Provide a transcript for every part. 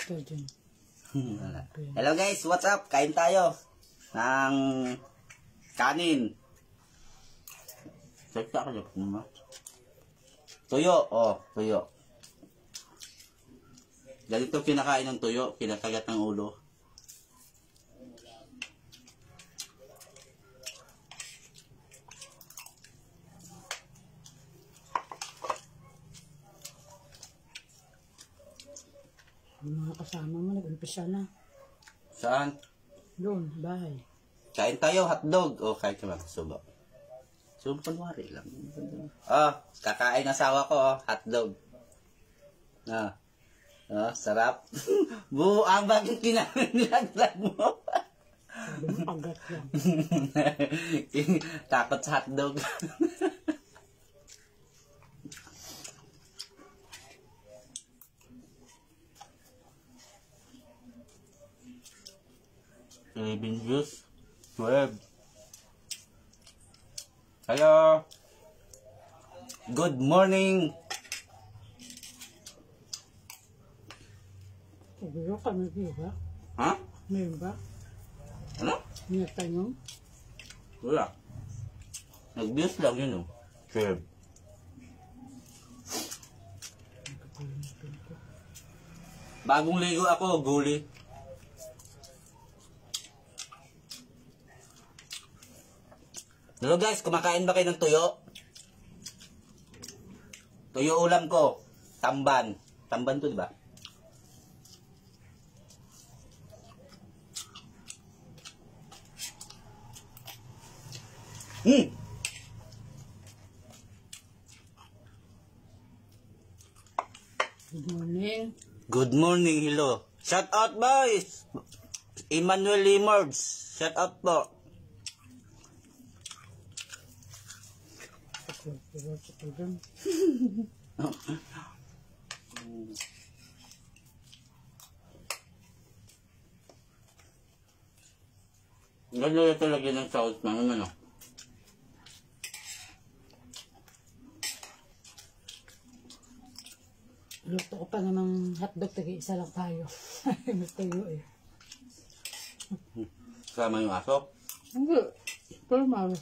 Ito dyan. Hello guys, what's up? Kain tayo ng kanin. Sakta ka dyan. Tuyo, oh, tuyo. Ganito kinakain ng tuyo, kinakagat ng ulo. Yung mga kasama mo, nag-umpisa na. Saan? Doon, bahay. Kain tayo, hotdog. O, kain ka magsubo. Subo, kunwari lang. Kakain asawa ko, hotdog. Sarap. Buo ang bagong kinalaglag mo. Sabi mo, agat lang. Takot sa hotdog. Philippine juice 12. Hello. Good morning. Sabi ko, kami ba? Ha? Mayroon ba? Ano? May tanong? Wala. Nag-juice lang yun, oh. 12. Bagong ligo ako, guli. Hello guys, kumakain ba kayo ng tuyo? Tuyo ulam ko. Tamban. Tamban to, di ba? Good morning. Good morning, hello. Shout out, boys! Emmanuel Limords. Shout out po. Ganda ito lagyan ng sauce na naman, no? Luto ko pa namang hotdog, tagi-isa lang tayo. Gusto yun eh. Kasama yung aso? Hindi. Formal.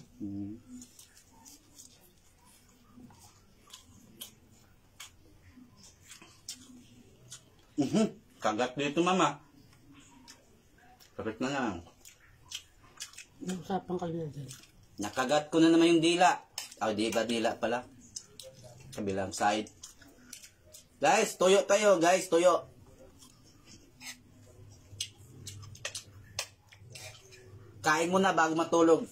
Kagat dito, mama. Kagat na lang. Nag-usapan ka nila dyan. Nakagat ko na naman yung dila. Di ba dila pala? Kabilang side. Guys, tuyo tayo. Guys, tuyo. Kain mo na bago matulog.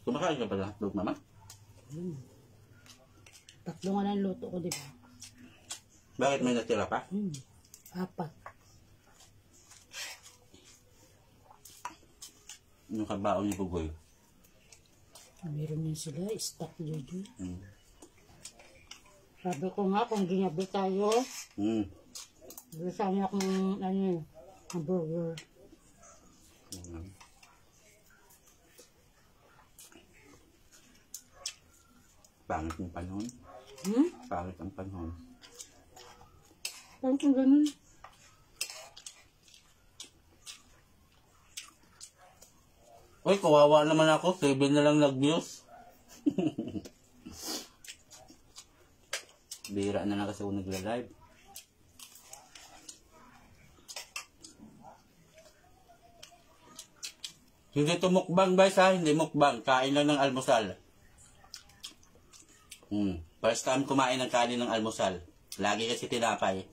Kumakain ka pala, hotdog, mama? Tatlo nga lang luto ko, di ba? Bakit may natira pa? 4. Yung kabaon ni Bugoy. Meron yun sila, stock dito. Sabi ko nga, kung ginabi tayo, gusto niya akong, hamburger. Pangit yung panahon. Pangit ang panahon. Parang kung ganun. Uy, kawawa naman ako. 7 na lang nag-views. Bira na lang kasi ako nagla-live. Hindi ito mukbang, guys, ha? Hindi mukbang. Kain lang ng almusal. First time kumain ng kanin ng almusal. Lagi kasi tinapay.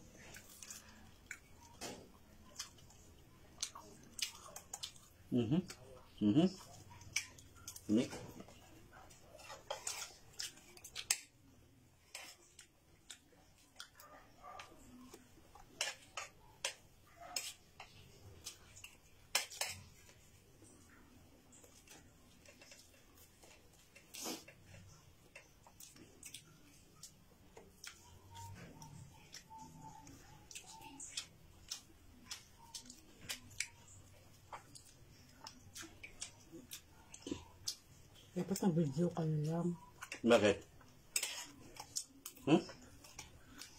Ini. Dapat na video ka na lang. Bakit?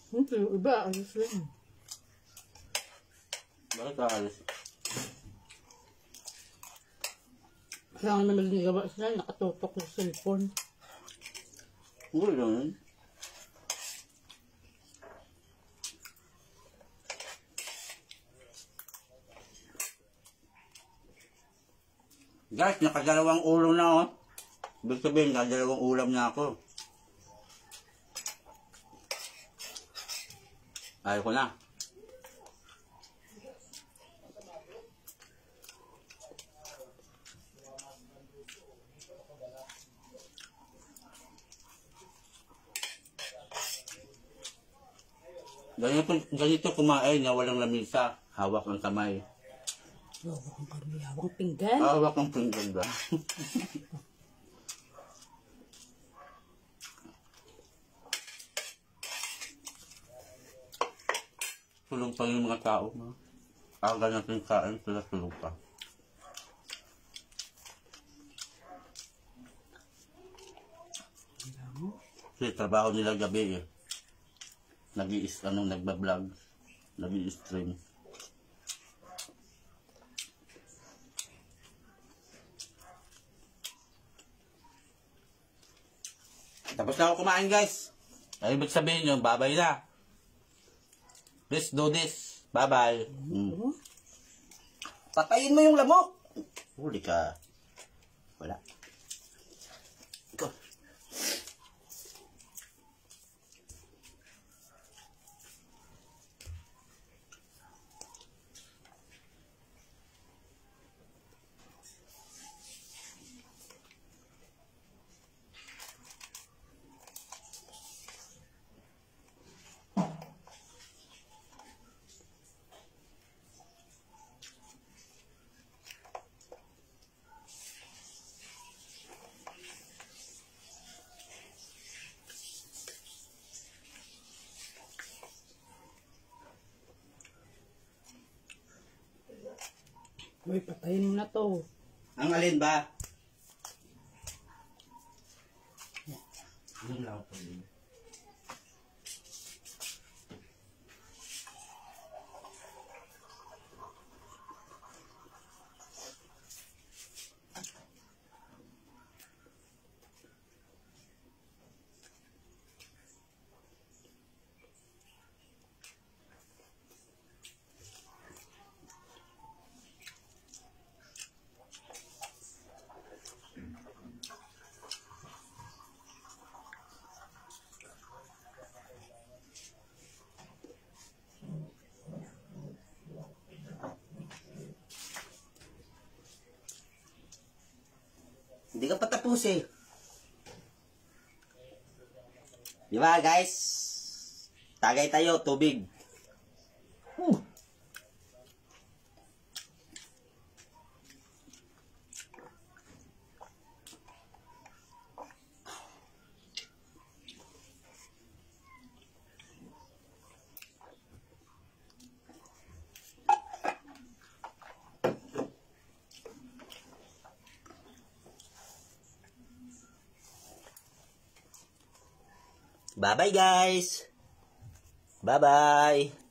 Hindi, yung iba, ayos lang. Bakit kaalis? Kaya naman nagagawa sila, nakatutok sa cellphone. Hindi lang yun. Guys, nakadalawang ulam na oh. Ibig sabihin, nakadalawang ulam na ako. Ayaw ko na. Ganito kumain na walang lamisa. Hawak ng kamay. Hawak ang kamay, hawak pinggan. Hawak ng pinggan ba? Tulog pa yung mga tao. Aga natin kain, sila tulog pa. Kasi trabaho nila gabi eh. Nagbablog. Nag-i-stream. Tapos na ako kumain guys. Ay, ibig sabihin nyo, babay na. Please do this. Bye-bye. Patayin mo yung lamok. Huli ka. Wala. Ikaw. Uy, patayin mo na to. Ang alin ba? Yun lang po yun. Hindi ka pa tapos eh. Di ba guys? Tagay tayo, tubig. Bye-bye guys. Bye-bye.